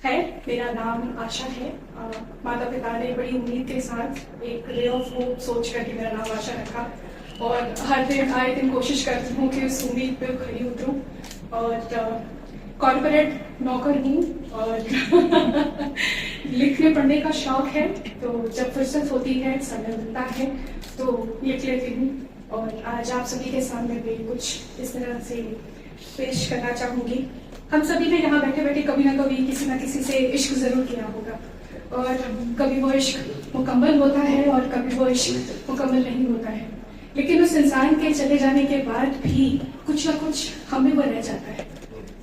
है। मेरा नाम आशा है। माता पिता ने बड़ी उम्मीद के साथ एक रे ऑफ होप सोच करके मेरा नाम आशा रखा और हर दिन आए दिन कोशिश करती हूँ कि उस उम्मीद पे खड़ी उतरूँ। और कॉर्पोरेट नौकर हूँ और लिखने पढ़ने का शौक है, तो जब फुर्सत होती है, समय मिलता है तो लिख लेती हूँ। और आज आप सभी के सामने भी कुछ इस तरह से पेश करना चाहूँगी। हम सभी ने यहाँ बैठे बैठे कभी ना कभी किसी ना किसी से इश्क जरूर किया होगा और कभी वो इश्क मुकम्मल होता है और कभी वो इश्क मुकम्मल नहीं होता है, लेकिन उस इंसान के चले जाने के बाद भी कुछ ना कुछ हमें वो रह जाता है।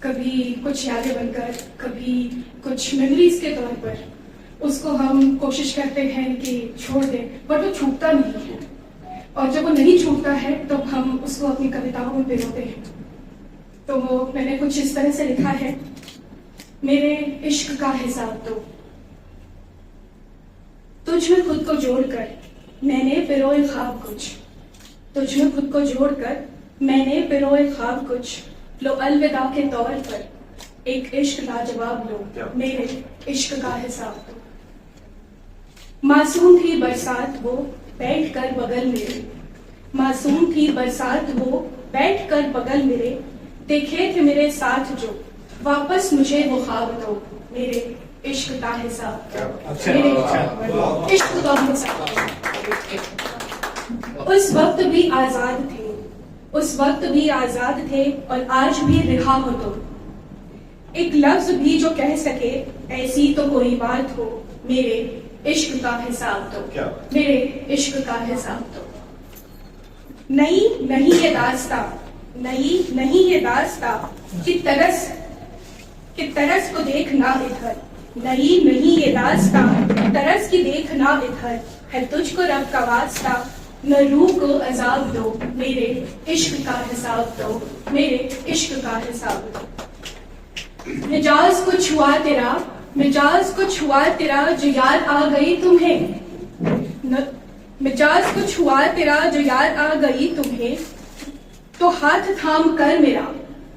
कभी कुछ यादें बनकर, कभी कुछ मेमोरीज के तौर पर उसको हम कोशिश करते हैं कि छोड़ दें, बट वो छूटता नहीं है। और जब वो नहीं छूटता है तो हम उसको अपनी कविताओं में पिरोते हैं। तो मैंने कुछ इस तरह से लिखा है। मेरे इश्क का हिसाब दो, तुझ में खुद को जोड़कर मैंने पिरोए ख्वाब कुछ, तुझ में खुद को जोड़कर मैंने पिरोए ख्वाब कुछ, लो अलविदा के तौर पर एक इश्क लाजवाब लो, मेरे इश्क का हिसाब दो। मासूम थी बरसात वो बैठ कर बगल मेरे, मासूम थी बरसात वो बैठ कर बगल मेरे, देखे थे मेरे साथ जो वापस मुझे वो ख्वाब दो, मेरे इश्क का हिसाब दो, मेरे इश्क का हिसाब दो। उस वक्त भी आजाद थे, उस वक्त भी आजाद थे और आज भी रिहा हो तुम। एक लफ्ज भी जो कह सके ऐसी तो कोई बात हो, मेरे इश्क का हिसाब दो, मेरे इश्क का हिसाब दो। नहीं नहीं ये दास्ता, नहीं नहीं ये दास्ता कि तरस को देखना इधर, नहीं नहीं ये दास्ता तरस की देखना इधर, है तुझको रब का वास्ता न रूह को अजाब दो, मेरे इश्क का हिसाब दो, मेरे इश्क का हिसाब दो। मिजाज को छुआ तेरा, मिजाज को छुआ तेरा जो याद आ गई तुम्हें, मिजाज को छुआ तेरा जो याद आ गई तुम्हें, तो हाथ थाम कर मेरा,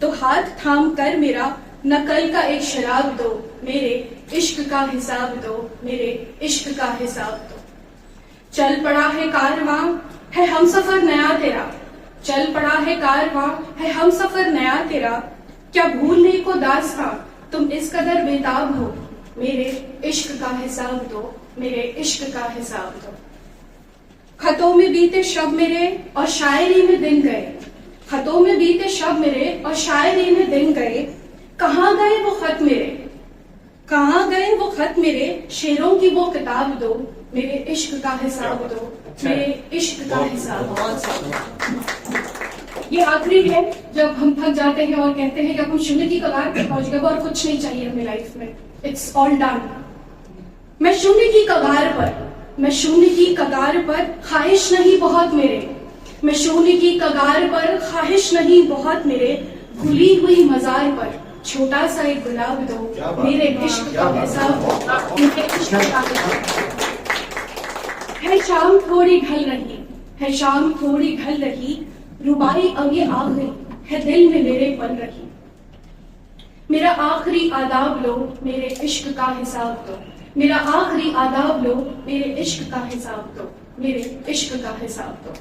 तो हाथ थाम कर मेरा न कल का एक शराब दो, मेरे इश्क का हिसाब दो, मेरे इश्क का हिसाब दो। चल पड़ा है कारवां है हम सफर नया तेरा, चल पड़ा है कारवां है हम सफर नया तेरा, क्या भूलने को दास्तां तुम इस कदर बेताब हो, मेरे इश्क का हिसाब दो, मेरे इश्क का हिसाब दो। खतों में बीते शब मेरे और शायरी में दिन गए, खतों में बीते शब मेरे और शायरी में दिन गए, कहाँ गए वो खत मेरे, कहाँ गए वो खत मेरे, शेरों की वो किताब दो, मेरे इश्क का हिसाब दो, मेरे इश्क का हिसाब दो। ये आखिरी है जब हम थक जाते हैं और कहते हैं कि अब हम शून्य की कगार पर पहुंच गए और कुछ नहीं चाहिए हमें लाइफ में, इट्स ऑल डन। मैं शून्य की कगार पर, मैं शून्य की कगार पर, ख्वाहिश नहीं बहुत मेरे, मैं शून्य की कगार पर, ख्वाहिश नहीं बहुत मेरे, भूली हुई मजार पर छोटा सा एक गुलाब दो, मेरे इश्क का हिसाब दो, मेरे इश्क का हिसाब दो। है शाम थोड़ी ढल रही, है शाम थोड़ी ढल रही, रुबाई अब ये आ गई है दिल में मेरे पल रही, मेरा आखिरी आदाब लो, मेरे इश्क का हिसाब दो, मेरा आखिरी आदाब लो, मेरे इश्क का हिसाब दो, मेरे इश्क का हिसाब दो।